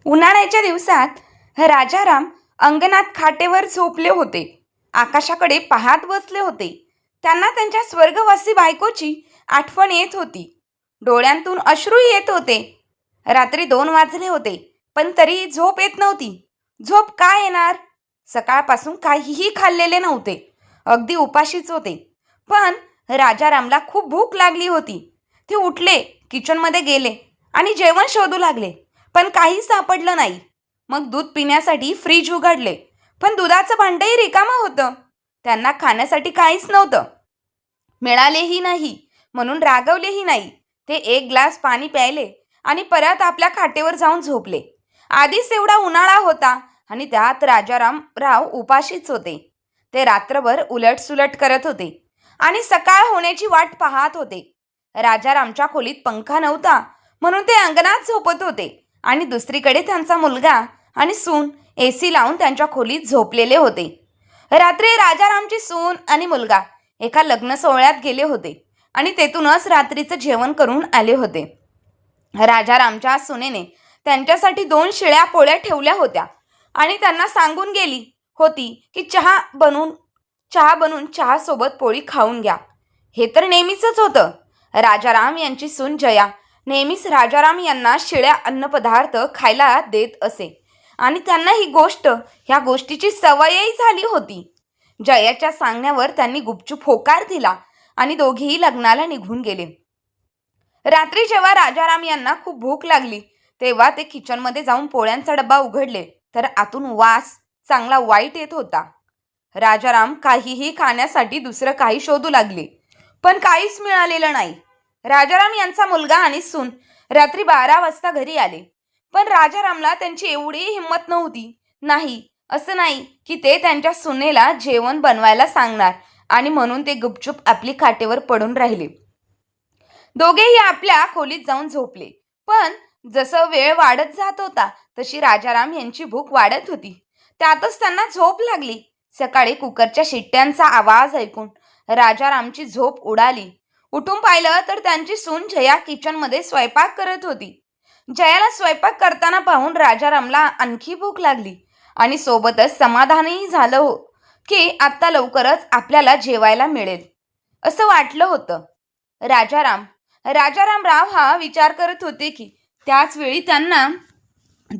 उन्हाळ्याच्या दिवसात राजाराम अंगणात खाटेवर झोपले होते. आकाशाकडे पाहत बसले होते. त्यांना त्यांच्या स्वर्गवासी बायकोची आठवण येत होती. डोळ्यांतून अश्रू येत होते. रात्री 2 वाजले होते, पण तरी झोप येत नव्हती. झोप का येणार? सकाळपासून काहीही खाल्लेले नव्हते. अगदी उपाशीच होते. पण राजारामला खूप भूक लागली होती. ते उठले, किचनमध्ये गेले आणि जेवण शोधू लागले. पण काही सापडलं नाही. मग दूध पिण्यासाठी फ्रीज उघडले, पण दुधाचं भांडंही रिकामं होतं. त्यांना खाण्यासाठी काहीच नव्हतं. मिळालेही नाही म्हणून रागवलेही नाही. ते 1 ग्लास पाणी प्यायले आणि परत आपल्या खाटेवर जाऊन झोपले. आधीच एवढा उन्हाळा होता आणि त्यात राजारामराव उपाशीच होते. ते रात्रभर उलटसुलट करत होते आणि सकाळ होण्याची वाट पाहत होते. राजारामच्या खोलीत पंखा नव्हता म्हणून ते अंगणात झोपत होते आणि दुसरीकडे त्यांचा मुलगा आणि सून एसी लावून त्यांच्या खोलीत झोपलेले होते. रात्री राजारामची सून आणि मुलगा एका लग्न सोहळ्यात गेले होते आणि तेथूनच रात्रीचं जेवण करून आले होते. राजारामच्या सुनेने त्यांच्यासाठी 2 शिळ्या पोळ्या ठेवल्या होत्या आणि त्यांना सांगून गेली होती की चहा बनवून चहासोबत पोळी खाऊन घ्या. हे तर नेहमीचंच होतं. राजाराम यांची सून जया नेहमीच राजाराम यांना शिळ्या अन्नपदार्थ खायला देत असे आणि त्यांना ह्या गोष्टीची सवयही झाली होती. जयाच्या सांगण्यावर त्यांनी गुपचूप होकार दिला आणि दोघेही लग्नाला निघून गेले. रात्री जेव्हा राजाराम यांना खूप भूक लागली तेव्हा ते किचनमध्ये जाऊन पोळ्यांचा डब्बा उघडले तर आतून वास चांगला वाईट येत होता. राजाराम काहीही खाण्यासाठी दुसरं काही शोधू लागले, पण काहीच मिळालेलं नाही. राजाराम यांचा मुलगा आणि सून रात्री 12 वाजता घरी आले, पण राजारामला त्यांची एवढी हिंमत नव्हती. असं नाही की ते त्यांच्या सुनेला जेवण बनवायला सांगणार आणि म्हणून ते गुपचूप आपली खाटेवर पडून राहिले. दोघेही आपल्या खोलीत जाऊन झोपले. पण जसं वेळ वाढत जात होता तशी राजाराम यांची भूक वाढत होती. त्यातच त्यांना झोप लागली. सकाळी कुकरच्या शिट्ट्यांचा आवाज ऐकून राजारामची झोप उडाली. उठून पाहिलं तर त्यांची सून जया किचनमध्ये स्वयंपाक करत होती. जयाला स्वयंपाक करताना पाहून राजारामला आणखी भूक लागली आणि सोबतच समाधानही झालं की आत्ता लवकरच आपल्याला जेवायला मिळेल असं वाटलं होतं. राजारामराव हा विचार करत होते की त्याच वेळी त्यांना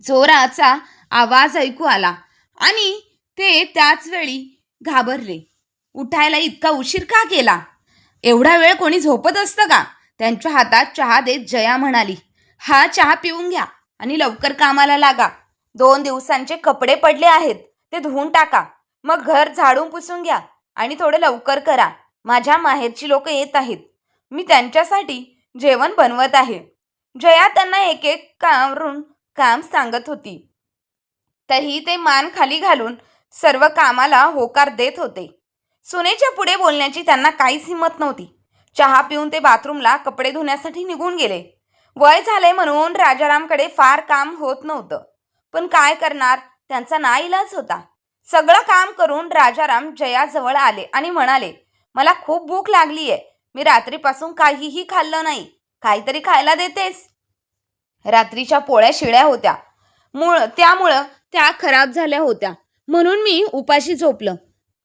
जोराचा आवाज ऐकू आला आणि ते त्याच वेळी घाबरले. उठायला इतका उशीर का केला? एवढा वेळ कोणी झोपत असतं का? त्यांच्या हातात चहा देत जया म्हणाली, हा चहा पिऊन घ्या आणि लवकर कामाला लागा. 2 दिवसांचे कपडे पडले आहेत, ते धुवून टाका. मग घर झाडून पुसून घ्या आणि थोडं लवकर करा. माझ्या माहेरची लोक येत आहेत. मी त्यांच्यासाठी जेवण बनवत आहे. जया त्यांना एक एक करून काम सांगत होती. तरीही ते मान खाली घालून सर्व कामाला होकार देत होते. सुनेच्या पुढे बोलण्याची त्यांना काहीच हिंमत नव्हती. चहा पिऊन ते बाथरूमला कपडे धुण्यासाठी निघून गेले. वय झाले म्हणून राजारामकडे फार काम होत नव्हतं, पण काय करणार, त्यांचा नाईलाज होता. सगळं काम करून राजाराम जयाजवळ आले आणि म्हणाले, मला खूप भूक लागली आहे. मी रात्रीपासून काहीही खाल्लं नाही. काहीतरी खायला देतेस? रात्रीच्या पोळ्या शिळ्या होत्या, त्यामुळं त्या खराब झाल्या होत्या म्हणून मी उपाशी झोपलं.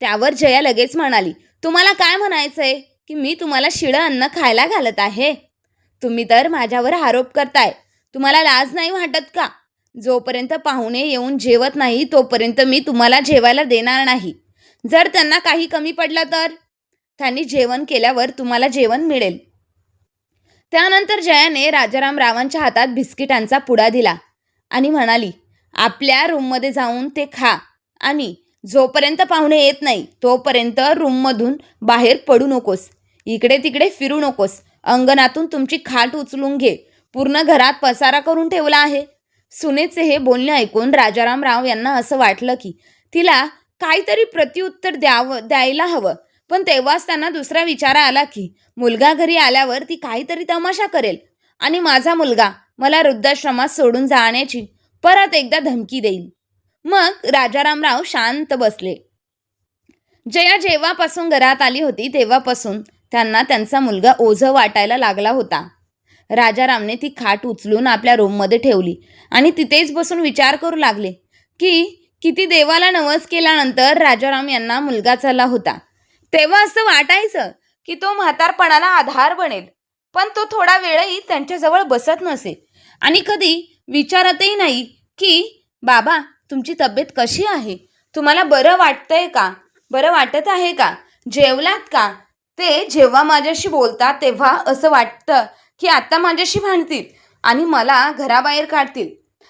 त्यावर जया लगेच म्हणाली, तुम्हाला काय म्हणायचंय की मी तुम्हाला शिळं अन्न खायला घालत आहे? तुम्ही तर माझ्यावर आरोप करताय. तुम्हाला लाज नाही वाटत का? जोपर्यंत पाहुणे येऊन जेवत नाही तोपर्यंत मी तुम्हाला जेवायला देणार नाही. जर त्यांना काही कमी पडलं तर त्यांनी जेवण केल्यावर तुम्हाला जेवण मिळेल. त्यानंतर जयाने राजारामरावांच्या हातात बिस्किटांचा पुडा दिला आणि म्हणाली, आपल्या रूममध्ये जाऊन ते खा आणि जोपर्यंत पाहुणे येत नाही तोपर्यंत रूममधून बाहेर पडू नकोस. इकडे तिकडे फिरू नकोस. अंगणातून तुमची खाट उचलून घे. पूर्ण घरात पसारा करून ठेवला आहे. सुनेचे हे बोलणे ऐकून राजारामराव यांना असं वाटलं की तिला काहीतरी प्रत्युत्तर द्यायला हवं. पण तेव्हाच त्यांना दुसरा विचार आला की मुलगा घरी आल्यावर ती काहीतरी तमाशा करेल आणि माझा मुलगा मला वृद्धाश्रमात सोडून जाण्याची परत एकदा धमकी देईल. मग राजारामराव शांत बसले. जया जेव्हापासून घरात आली होती तेव्हापासून त्यांना त्यांचा मुलगा ओझं वाटायला लागला होता. राजारामने ती खाट उचलून आपल्या रूममध्ये ठेवली आणि तिथेच बसून विचार करू लागले की किती देवाला नवस केल्यानंतर राजाराम यांना मुलगा झाला होता. तेव्हा असं वाटायचं की तो म्हातारपणाला आधार बनेल, पण तो थोडा वेळही त्यांच्याजवळ बसत नसे आणि कधी विचारतही नाही की बाबा तुमची तब्येत कशी आहे, तुम्हाला बरं वाटतंय का, बरं वाटत आहे का, जेवलात का. ते जेव्हा माझ्याशी बोलतात तेव्हा असं वाटतं की आता माझ्याशी भांडतील आणि मला घराबाहेर काढतील.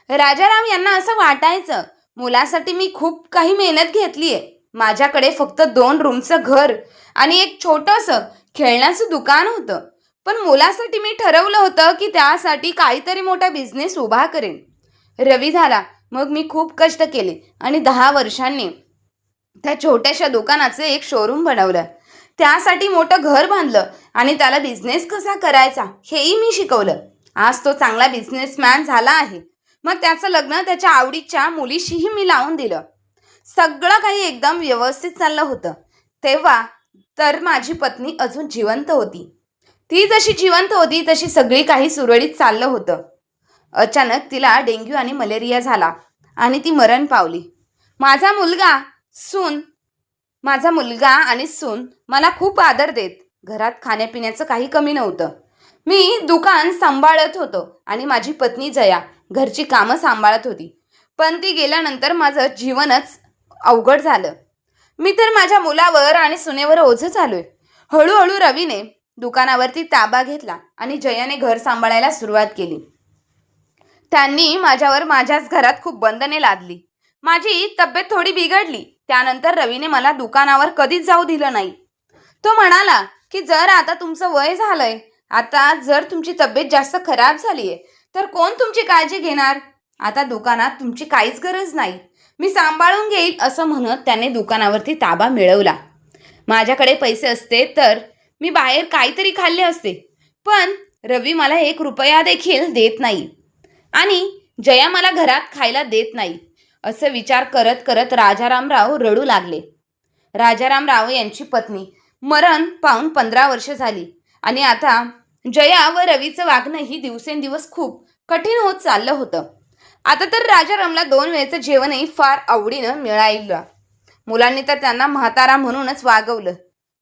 राजाराम यांना असं वाटायचं मुलासाठी मी खूप काही मेहनत घेतली आहे. माझ्याकडे फक्त 2 रूमचं घर आणि एक छोटंसं खेळण्याचं दुकान होतं, पण मुलासाठी मी ठरवलं होतं की त्यासाठी काहीतरी मोठा बिझनेस उभा करेन. रवी झाला मग मी खूप कष्ट केले आणि 10 वर्षांनी त्या छोट्याशा दुकानाचं एक शोरूम बनवलं. त्यासाठी मोठं घर बांधलं आणि त्याला बिझनेस कसा करायचा हेही मी शिकवलं. आज तो चांगला बिझनेसमॅन झाला आहे. मग त्याचं लग्न त्याच्या आवडीच्या मुलीशीही मी लावून दिलं. सगळं काही एकदम व्यवस्थित चाललं होतं. तेव्हा तर माझी पत्नी अजून जिवंत होती. ती जशी जिवंत होती तशी सगळी काही सुरळीत चाललं होतं. अचानक तिला डेंग्यू आणि मलेरिया झाला आणि ती मरण पावली. माझा मुलगा आणि सून मला खूप आदर देत. घरात खाण्यापिण्याचं काही कमी नव्हतं. मी दुकान सांभाळत होतो आणि माझी पत्नी जया घरची कामं सांभाळत होती. पण ती गेल्यानंतर माझं जीवनच अवघड झालं. मी तर माझ्या मुलावर आणि सुनेवर ओझं झालोय. हळूहळू रवीने दुकानावरती ताबा घेतला आणि जयाने घर सांभाळायला सुरुवात केली. त्यांनी माझ्यावर माझ्याच घरात खूप बंधने लादली. माझी तब्येत थोडी बिघडली. त्यानंतर रवीने मला दुकानावर कधीच जाऊ दिलं नाही. तो म्हणाला की जर आता तुमचं वय झालंय, आता जर तुमची तब्येत जास्त खराब झालीये तर कोण तुमची काळजी घेणार. आता दुकानात तुमची काहीच गरज नाही, मी सांभाळून घेईल असं म्हणत त्याने दुकानावरती ताबा मिळवला. माझ्याकडे पैसे असते तर मी बाहेर काहीतरी खाल्ले असते, पण रवी मला 1 रुपया देखील देत नाही आणि जया मला घरात खायला देत नाही. असं विचार करत करत राजारामराव रडू लागले. राजारामराव यांची पत्नी मरण पावून 15 वर्ष झाली आणि आता जया व रवीचं वागणंही दिवसेंदिवस खूप कठीण होत चाललं होतं. आता तर राजारामला 2 वेळचं जेवणही फार आवडीनं मिळालं. मुलांनी तर त्यांना म्हातारा म्हणूनच वागवलं.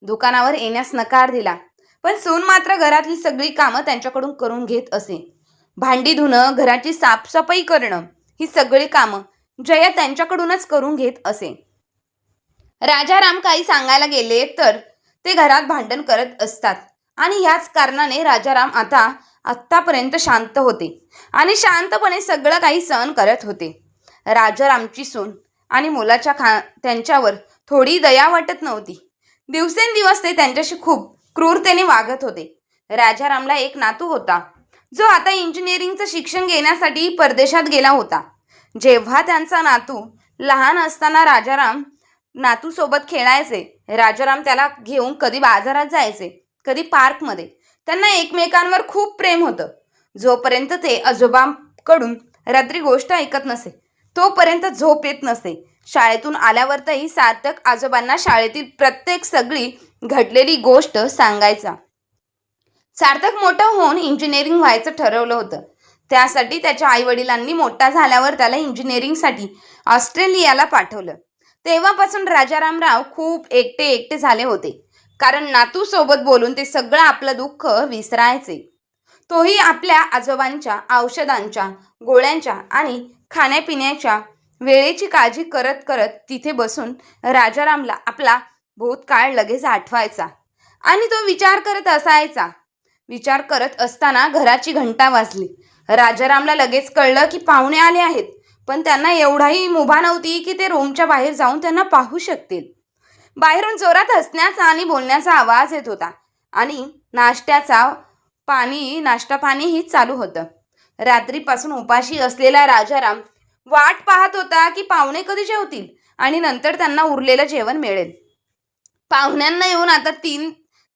दुकानावर येण्यास नकार दिला, पण सून मात्र घरातली सगळी कामं त्यांच्याकडून करून घेत असे. भांडी धुणं, घराची साफसफाई करणं ही सगळी कामं जया त्यांच्याकडूनच करून घेत असे. राजाराम काही सांगायला गेले तर ते घरात भांडण करत असतात आणि ह्याच कारणाने राजाराम आत्तापर्यंत शांत होते आणि शांतपणे सगळं काही सहन करत होते. राजारामची सून आणि मुलाच्या त्यांच्यावर थोडी दया वाटत नव्हती. दिवसेंदिवस ते त्यांच्याशी खूप क्रूरतेने वागत होते. राजारामला एक नातू होता जो आता इंजिनिअरिंगचं शिक्षण घेण्यासाठी परदेशात गेला होता. जेव्हा त्यांचा नातू लहान असताना राजाराम नातूसोबत खेळायचे. राजाराम त्याला घेऊन कधी बाजारात जायचे, कधी पार्कमध्ये. त्यांना एकमेकांवर खूप प्रेम होतं. जोपर्यंत ते आजोबांकडून रात्री गोष्ट ऐकत नसे तोपर्यंत झोप येत नसे. शाळेतून आल्यावरही सार्थक आजोबांना शाळेतील प्रत्येक सगळी घडलेली गोष्ट सांगायचा. सार्थक मोठं होऊन इंजिनिअरिंग व्हायचं ठरवलं होतं. त्यासाठी त्याच्या आईवडिलांनी मोठा झाल्यावर त्याला इंजिनिअरिंगसाठी ऑस्ट्रेलियाला पाठवलं. तेव्हापासून राजारामराव खूप एकटे झाले होते, कारण नातूसोबत बोलून ते सगळं आपलं दुःख विसरायचे. तोही आपल्या आजोबांच्या औषधांच्या, गोळ्यांच्या आणि खाण्यापिण्याच्या वेळेची काळजी करत करत तिथे बसून राजारामला आपला भूतकाळ लगेच आठवायचा आणि तो विचार करत असायचा. विचार करत असताना घराची घंटा वाजली. राजारामला लगेच कळलं की पाहुणे आले आहेत, पण त्यांना एवढाही मुभा नव्हती की ते रूमच्या बाहेर जाऊन त्यांना पाहू शकतील. बाहेरून जोरात हसण्याचा आणि बोलण्याचा आवाज येत होता आणि नाश्ता पाणीही चालू होतं. रात्रीपासून उपाशी असलेला राजाराम वाट पाहत होता की पाहुणे कधी जेवतील आणि नंतर त्यांना उरलेलं जेवण मिळेल. पाहुण्यांना येऊन आता 3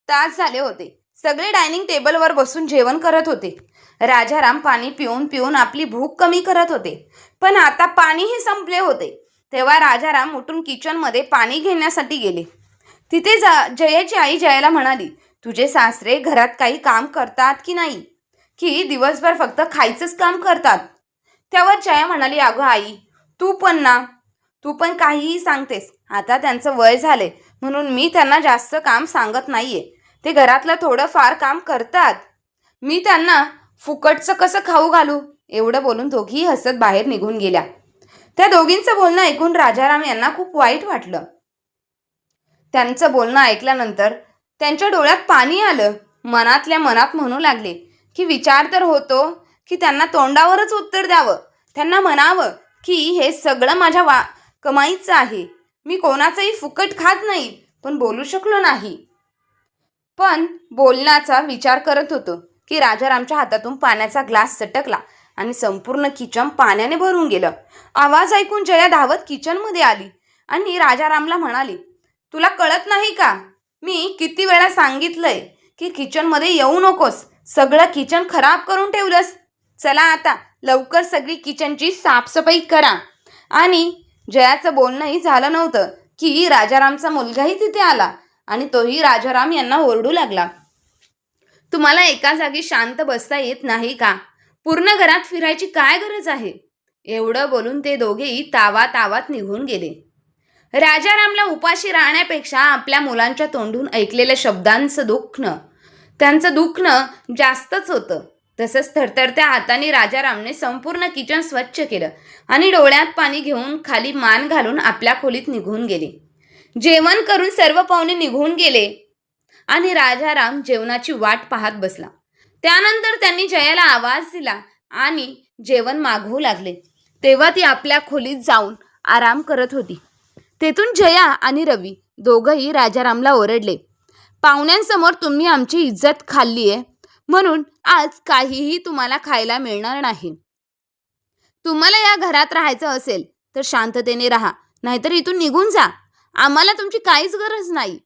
तास झाले होते. सगळे डायनिंग टेबलवर बसून जेवण करत होते. राजाराम पाणी पिऊन पिऊन आपली भूक कमी करत होते, पण आता पाणीही संपले होते. तेव्हा राजाराम उठून किचनमध्ये पाणी घेण्यासाठी गेले. तिथे जयाची आई जयाला म्हणाली, तुझे सासरे घरात काही काम करतात की नाही, की दिवसभर फक्त खायचंच काम करतात. त्यावर जया म्हणाली, अगं आई, तू पण ना, तू पण काहीही सांगतेस. आता त्यांचं वय झाले म्हणून मी त्यांना जास्त काम सांगत नाहीये. ते घरातलं थोडंफार काम करतात. मी त्यांना फुकटचं कसं खाऊ घालू? एवढं बोलून दोघीही हसत बाहेर निघून गेल्या. त्या दोघींचं बोलणं ऐकून राजाराम यांना खूप वाईट वाटलं. त्यांचं बोलणं ऐकल्यानंतर त्यांच्या डोळ्यात पाणी आलं. मनातल्या मनात म्हणू लागले की विचार तर होतो की त्यांना तोंडावरच उत्तर द्यावं. त्यांना म्हणावं की हे सगळं माझ्या कमाईचं आहे. मी कोणाचंही फुकट खात नाही, पण बोलू शकलो नाही. पण बोलण्याचा विचार करत होतो की राजारामच्या हातातून पाण्याचा ग्लास सटकला आणि संपूर्ण किचन पाण्याने भरून गेलं. आवाज ऐकून जया धावत किचनमध्ये आली आणि राजारामला म्हणाली, तुला कळत नाही का? मी किती वेळा सांगितलंय की किचनमध्ये येऊ नकोस. सगळं किचन खराब करून ठेवलंस. चला आता लवकर सगळी किचनची साफसफाई करा. आणि जयाचं बोलणंही झालं नव्हतं की राजारामचा मुलगाही तिथे आला आणि तोही राजाराम यांना ओरडू लागला, तुम्हाला एका जागी शांत बसता येत नाही का? पूर्ण घरात फिरायची काय गरज आहे? एवढं बोलून ते दोघेही तावात निघून गेले. राजारामला उपाशी राहण्यापेक्षा आपल्या मुलांच्या तोंडून ऐकलेल्या शब्दांचं त्यांचं दुखणं जास्तच होतं. तसंच थरथरत्या हाताने राजारामने संपूर्ण किचन स्वच्छ केलं आणि डोळ्यात पाणी घेऊन खाली मान घालून आपल्या खोलीत निघून गेले. जेवण करून सर्व पाहुणे निघून गेले आणि राजाराम जेवणाची वाट पाहत बसला. त्यानंतर त्यांनी जयाला आवाज दिला आणि जेवण मागवू लागले. तेव्हा ती आपल्या खोलीत जाऊन आराम करत होती. तेथून जया आणि रवी दोघंही राजारामला ओरडले, पाहुण्यांसमोर तुम्ही आमची इज्जत खाल्ली आहे म्हणून आज काहीही तुम्हाला खायला मिळणार नाही. तुम्हाला या घरात राहायचं असेल तर शांततेने राहा, नाहीतर इथून निघून जा. आम्हाला तुमची काहीच गरज नाही.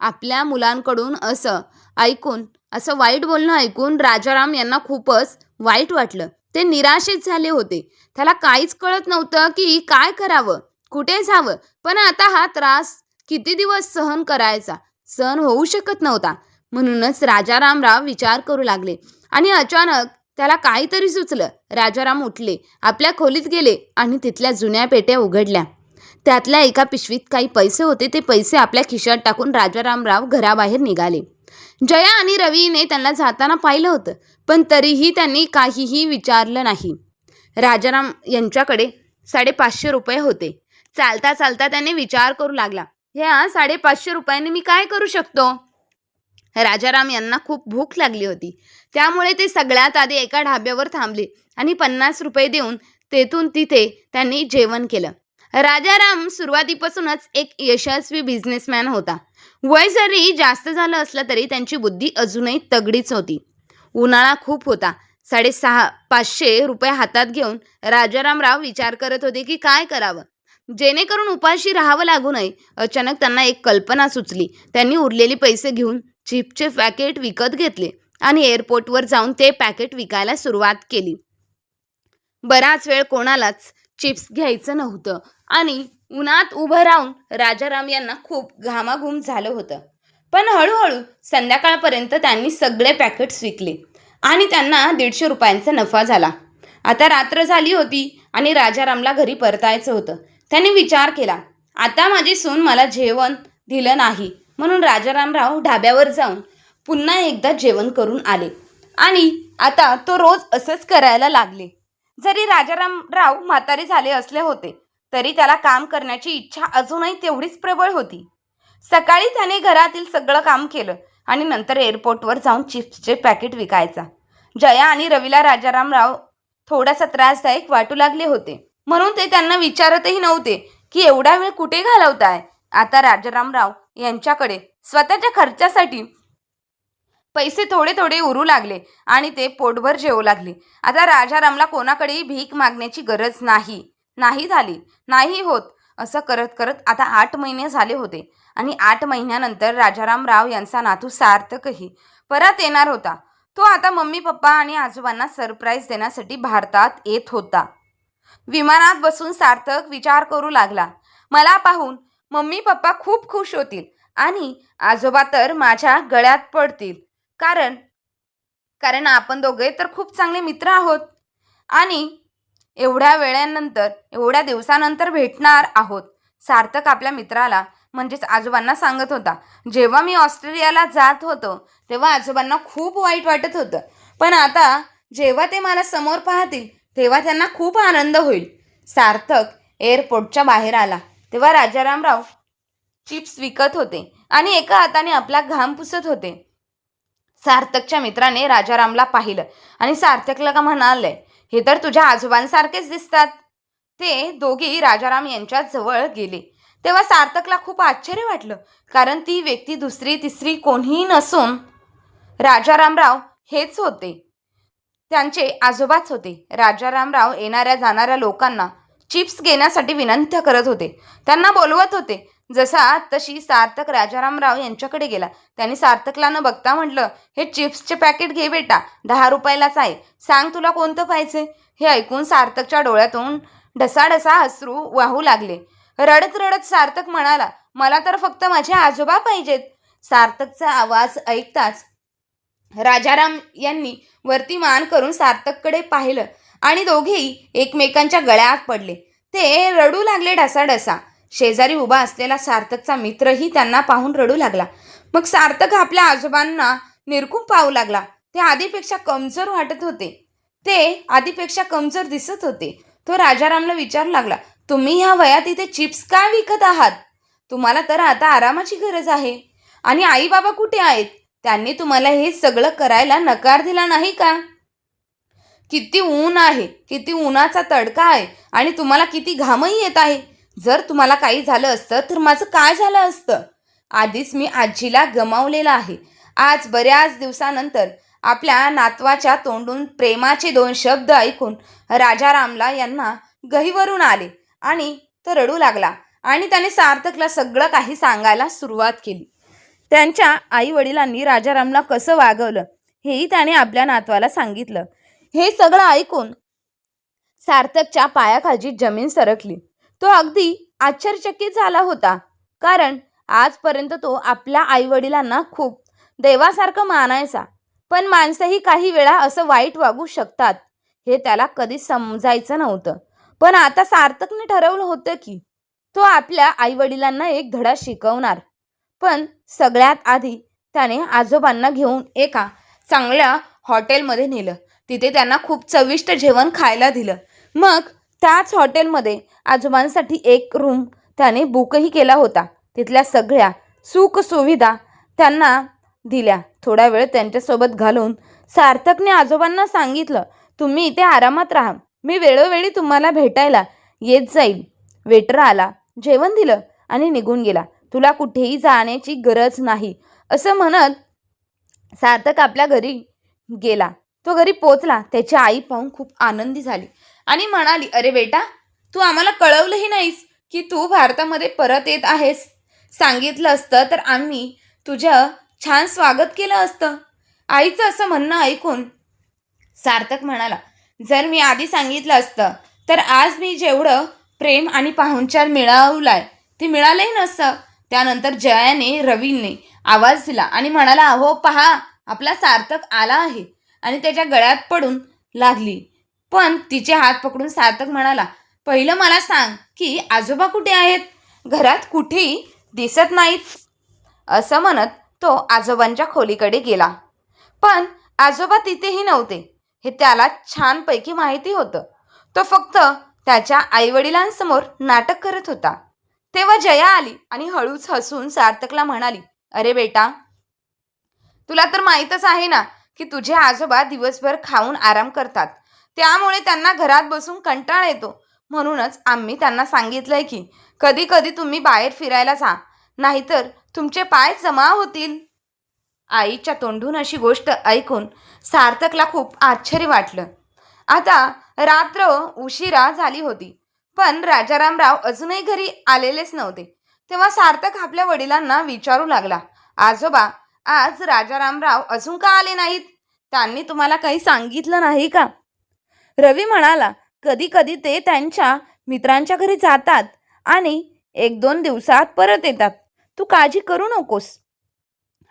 आपल्या मुलांकडून असं वाईट बोलणं ऐकून राजाराम यांना खूपच वाईट वाटलं. ते निराशेत झाले होते. त्याला काहीच कळत नव्हतं की काय करावं, कुठे जावं. पण आता हा त्रास किती दिवस सहन करायचा? सहन होऊ शकत नव्हता. म्हणूनच राजारामराव विचार करू लागले आणि अचानक त्याला काहीतरी सुचलं. राजाराम उठले, आपल्या खोलीत गेले आणि तिथल्या जुन्या पेट्या उघडल्या. त्यातल्या एका पिशवीत काही पैसे होते. ते पैसे आपल्या खिशात टाकून राजारामराव घराबाहेर निघाले. जया आणि रवीने त्यांना जाताना पाहिलं होतं, पण तरीही त्यांनी काहीही विचारलं नाही. राजाराम यांच्याकडे 550 रुपये होते. चालता चालता त्याने विचार करू लागला, ह्या 550 रुपयांनी मी काय करू शकतो? राजाराम यांना खूप भूक लागली होती. त्यामुळे ते सगळ्यात आधी एका ढाब्यावर थांबले आणि 50 रुपये देऊन तिथे त्यांनी जेवण केलं. राजाराम सुरुवातीपासूनच एक यशस्वी बिझनेसमॅन होता. वय जरी जास्त झालं असलं तरी त्यांची बुद्धी अजूनही तगडीच होती. उन्हाळा खूप होता. 550 रुपये हातात घेऊन राजारामराव विचार करत होते की काय करावं जेणेकरून उपाशी राहावं लागू नये. अचानक त्यांना एक कल्पना सुचली. त्यांनी उरलेले पैसे घेऊन चिप्सचे पॅकेट विकत घेतले आणि एअरपोर्टवर जाऊन ते पॅकेट विकायला सुरुवात केली. बराच वेळ कोणालाच चिप्स घ्यायचं नव्हतं आणि उन्हात उभं राहून राजाराम यांना खूप घामाघूम झालं होतं. पण हळूहळू संध्याकाळपर्यंत त्यांनी सगळे पॅकेट्स विकले आणि त्यांना 150 रुपयांचा नफा झाला. आता रात्र झाली होती आणि राजारामला घरी परतायचं होतं. त्यांनी विचार केला, आता माझी सून मला जेवण दिलं नाही म्हणून राजारामराव ढाब्यावर जाऊन पुन्हा एकदा जेवण करून आले आणि आता तो रोज असंच करायला लागले. जरी राजारामराव म्हातारे झाले असले होते तरी त्याला काम करण्याची इच्छा अजूनही तेवढीच प्रबळ होती. सकाळी त्याने घरातील सगळं काम केलं आणि नंतर एअरपोर्टवर जाऊन चिप्सचे पॅकेट विकायचा. जया आणि रवीला राजारामराव थोडासा त्रासदायक वाटू लागले होते म्हणून ते त्यांना विचारतही नव्हते की एवढा वेळ कुठे घालवताय. आता राजारामराव यांच्याकडे स्वतःच्या खर्चासाठी पैसे थोडे थोडे उरू लागले आणि ते पोटभर जेवू लागले. आता राजारामला कोणाकडेही भीक मागण्याची गरज नाही होत. असं करत करत आता 8 महिने झाले होते आणि 8 महिन्यानंतर राजारामराव यांचा नातू सार्थकही परत येणार होता. तो आता मम्मी पप्पा आणि आजोबांना सरप्राईज देण्यासाठी भारतात येत होता. विमानात बसून सार्थक विचार करू लागला, मला पाहून मम्मी पप्पा खूप खुश होतील आणि आजोबा तर माझ्या गळ्यात पडतील, कारण कारण आपण दोघे तर खूप चांगले मित्र आहोत आणि एवढ्या वेळानंतर एवढ्या दिवसानंतर भेटणार आहोत. सार्थक आपल्या मित्राला म्हणजेच आजोबांना सांगत होता. जेव्हा मी ऑस्ट्रेलियाला जात होतो तेव्हा आजोबांना खूप वाईट वाटत होतं, पण आता जेव्हा ते मला समोर पाहतील तेव्हा त्यांना खूप आनंद होईल. सार्थक एअरपोर्टच्या बाहेर आला तेव्हा राजारामराव चिप्स विकत होते आणि एका हाताने आपला घाम पुसत होते. सार्थकच्या मित्राने राजारामला पाहिलं आणि सार्थकला का म्हणाले, हे तर तुझ्या आजोबांसारखेच दिसतात. ते दोघी राजाराम यांच्या जवळ गेले तेव्हा सार्थकला खूप आश्चर्य वाटलं, कारण ती व्यक्ती दुसरी तिसरी कोणीही नसून राजारामराव हेच होते. त्यांचे आजोबाच होते. राजारामराव येणाऱ्या जाणाऱ्या लोकांना चिप्स घेण्यासाठी विनंती करत होते, त्यांना बोलवत होते. जसा तशी सार्थक राजारामराव यांच्याकडे गेला. त्यांनी सार्थकला न बघता म्हटलं, हे चिप्सचे पॅकेट घे बेटा, 10 रुपयालाच आहे, सांग तुला कोणतं पाहिजे. हे ऐकून सार्थकच्या डोळ्यातून ढसाढसा अश्रू वाहू लागले. रडत रडत सार्थक म्हणाला, मला तर फक्त माझे आजोबा पाहिजेत. सार्थकचा आवाज ऐकताच राजाराम यांनी वरती मान करून सार्थककडे पाहिलं आणि दोघेही एकमेकांच्या गळ्यात पडले. ते रडू लागले ढसाढसा. शेजारी उभा असलेला सार्थकचा मित्रही त्यांना पाहून रडू लागला. मग सार्थक आपल्या आजोबांना निरखून पाहू लागला. ते आधीपेक्षा कमजोर वाटत होते. ते आधीपेक्षा कमजोर दिसत होते. तो राजारामला विचारू लागला, तुम्ही ह्या वयात इथे चिप्स का विकत आहात? तुम्हाला तर आता आरामाची गरज आहे. आणि आई बाबा कुठे आहेत? त्यांनी तुम्हाला हे सगळं करायला नकार दिला नाही का? किती ऊन आहे, किती उन्हाचा तडका आहे आणि तुम्हाला किती घामही येत आहे. जर तुम्हाला काही झालं असतं तर माझं काय झालं असतं? आधीच मी आजीला गमावलेलं आहे. आज बऱ्याच दिवसानंतर आपल्या नातवाच्या तोंडून प्रेमाचे 2 शब्द ऐकून राजारामला यांना गहिवरून आले आणि तो रडू लागला आणि त्याने सार्थकला सगळं काही सांगायला सुरुवात केली. त्यांच्या आई वडिलांनी राजारामला कसं वागवलं हेही त्याने आपल्या नातवाला सांगितलं. हे सगळं ऐकून सार्थकच्या पायाखालची जमीन सरकली. तो अगदी आश्चर्यचकित झाला होता, कारण आजपर्यंत तो आपल्या आईवडिलांना खूप देवासारखं मानायचा. पण माणसंही काही वेळा असं वाईट वागू शकतात हे त्याला कधीच समजायचं नव्हतं. पण आता सार्थकने ठरवलं होतं की तो आपल्या आईवडिलांना एक धडा शिकवणार. पण सगळ्यात आधी त्याने आजोबांना घेऊन एका चांगल्या हॉटेलमध्ये नेलं. तिथे त्यांना खूप चविष्ट जेवण खायला दिलं. मग त्याच हॉटेलमध्ये आजोबांसाठी एक रूम त्याने बुकही केला होता. तिथल्या सगळ्या सुखसुविधा त्यांना दिल्या. थोडा वेळ त्यांच्यासोबत घालून सार्थकने आजोबांना सांगितलं, तुम्ही इथे आरामात राहा, मी वेळोवेळी तुम्हाला भेटायला येत जाईल. वेटर आला, जेवण दिलं आणि निघून गेला. तुला कुठेही जाण्याची गरज नाही असं म्हणत सार्थक आपल्या घरी गेला. तो घरी पोचला. त्याची आई पाहून खूप आनंदी झाली आणि म्हणाली, अरे बेटा, तू आम्हाला कळवलंही नाहीस की तू भारतामध्ये परत येत आहेस. सांगितलं असतं तर आम्ही तुझं छान स्वागत केलं असतं. आईचं असं म्हणणं ऐकून सार्थक म्हणाला, जर मी आधी सांगितलं असतं तर आज मी जेवढं प्रेम आणि पाहुणचार मिळवलाय ते मिळालंही नसतं. त्यानंतर जयाने रवीने आवाज दिला आणि म्हणाला, अहो पहा, आपला सार्थक आला आहे, आणि त्याच्या गळ्यात पडून लागली. पण तिचे हात पकडून सार्थक म्हणाला, पहिलं मला सांग की आजोबा कुठे आहेत? घरात कुठेही दिसत नाहीत. असं म्हणत तो आजोबांच्या खोलीकडे गेला. पण आजोबा तिथेही नव्हते हे त्याला छानपैकी माहिती होतं. तो फक्त त्याच्या आईवडिलांसमोर नाटक करत होता. तेव्हा जया आली आणि हळूच हसून सार्थकला म्हणाली, अरे बेटा, तुला तर माहीतच आहे ना की तुझे आजोबा दिवसभर खाऊन आराम करतात, त्यामुळे त्यांना घरात बसून कंटाळा येतो. म्हणूनच आम्ही त्यांना सांगितलंय की कधी कधी तुम्ही बाहेर फिरायला जा, नाहीतर तुमचे पाय जमा होतील. आईच्या तोंडून अशी गोष्ट ऐकून सार्थकला खूप आश्चर्य वाटलं. आता रात्र उशिरा झाली होती, पण राजारामराव अजूनही घरी आलेलेच नव्हते. तेव्हा सार्थक आपल्या वडिलांना विचारू लागला, आजोबा, आज राजारामराव अजून का आले नाहीत? त्यांनी तुम्हाला काही सांगितलं नाही का? रवी म्हणाला, कधी कधी ते त्यांच्या मित्रांच्या घरी जातात आणि 1-2 दिवसात परत येतात. तू काळजी करू नकोस.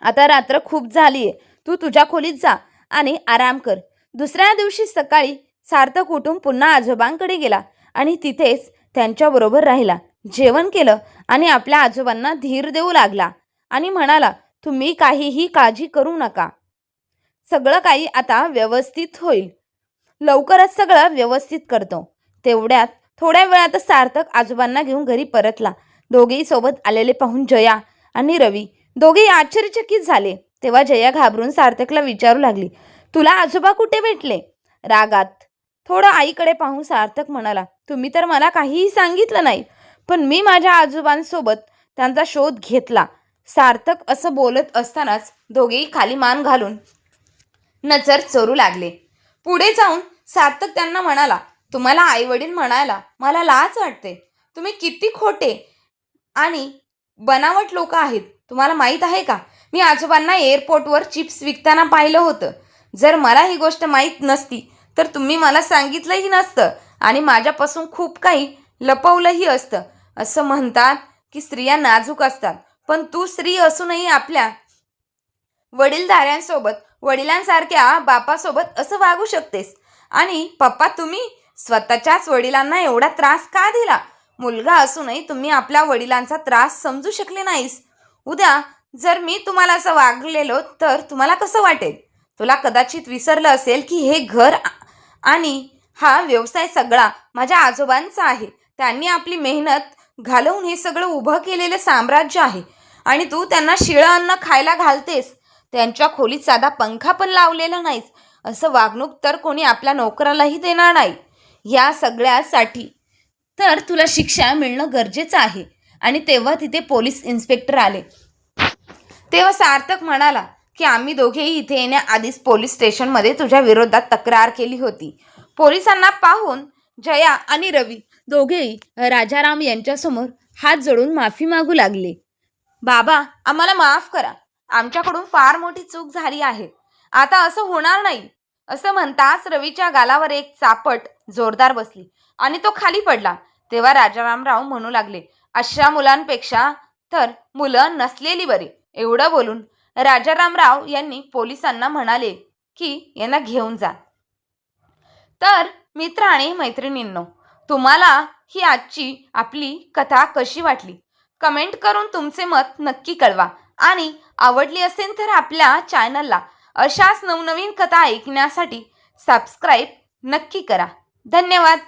आता रात्र खूप झालीये, तू तुझ्या खोलीत जा आणि आराम कर. दुसऱ्या दिवशी सकाळी सार्थक उठून पुन्हा आजोबांकडे गेला आणि तिथेच त्यांच्याबरोबर राहिला. जेवण केलं आणि आपल्या आजोबांना धीर देऊ लागला आणि म्हणाला, तुम्ही काहीही काळजी करू नका. सगळं काही आता व्यवस्थित होईल. लवकरच सगळं व्यवस्थित करतो. तेवढ्यात थोड्या वेळातच सार्थक आजोबांना घेऊन घरी परतला. दोघेही सोबत आलेले पाहून जया आणि रवी दोघेही आश्चर्यचकित झाले. तेव्हा जया घाबरून सार्थकला विचारू लागली, तुला आजोबा कुठे भेटले? रागात थोडं आईकडे पाहून सार्थक म्हणाला, तुम्ही तर मला काहीही सांगितलं नाही, पण मी माझ्या आजोबांसोबत त्यांचा शोध घेतला. सार्थक असं बोलत असतानाच दोघेही खाली मान घालून नजर चोरू लागले. पुढे जाऊन सार्थक त्यांना म्हणाला, तुम्हाला आई वडील म्हणायला मला लाज वाटते. तुम्ही किती खोटे आणि बनावट लोक आहेत. तुम्हाला माहीत आहे का, मी आजोबांना एअरपोर्टवर चिप्स विकताना पाहिलं होतं. जर मला ही गोष्ट माहीत नसती तर तुम्ही मला सांगितलंही नसतं आणि माझ्यापासून खूप काही लपवलंही असतं. असं म्हणतात की स्त्रिया नाजूक असतात, पण तू स्त्री असूनही आपल्या वडीलधाऱ्यांसोबत वडिलांसारख्या बापासोबत असं वागू शकतेस. आणि पप्पा, तुम्ही स्वतःच्याच वडिलांना एवढा त्रास का दिला? मुलगा असूनही तुम्ही आपल्या वडिलांचा त्रास समजू शकले नाहीस. उद्या जर मी तुम्हाला असं वागलेलो तर तुम्हाला कसं वाटेल? तुला कदाचित विसरलं असेल की हे घर आणि हा व्यवसाय सगळा माझ्या आजोबांचा आहे. त्यांनी आपली मेहनत घालवून हे सगळं उभं केलेलं साम्राज्य आहे आणि तू त्यांना शिळं अन्न खायला घालतेस. त्यांच्या खोलीत साधा पंखा पण लावलेला नाहीस. असं वागणूक तर कोणी आपल्या नोकरालाही देणार नाही. या सगळ्यासाठी तर तुला शिक्षा मिळणं गरजेचं आहे. आणि तेव्हा तिथे पोलीस इन्स्पेक्टर आले. तेव्हा सार्थक म्हणाला की आम्ही दोघेही इथे येण्याआधीच पोलीस स्टेशनमध्ये तुझ्या विरोधात तक्रार केली होती. पोलिसांना पाहून जया आणि रवी दोघेही राजाराम यांच्यासमोर हात जोडून माफी मागू लागले. बाबा, आम्हाला माफ करा. आमच्याकडून फार मोठी चूक झाली आहे. आता असं होणार नाही. असं म्हणताच रवीच्या गालावर एक चापट जोरदार बसली आणि तो खाली पडला. तेव्हा राजारामराव म्हणू लागले, अशा मुलांपेक्षा तर मुलं नसलेली बरी. एवढं बोलून राजारामराव यांनी पोलिसांना म्हणाले की यांना घेऊन जा. तर मित्र आणि मैत्रिणींनो, तुम्हाला ही आजची आपली कथा कशी वाटली? कमेंट करून तुमचे मत नक्की कळवा आणि आवडली असेल तर आपल्या चॅनलला अशाच नवनवीन कथा ऐकण्यासाठी सबस्क्राईब नक्की करा. धन्यवाद.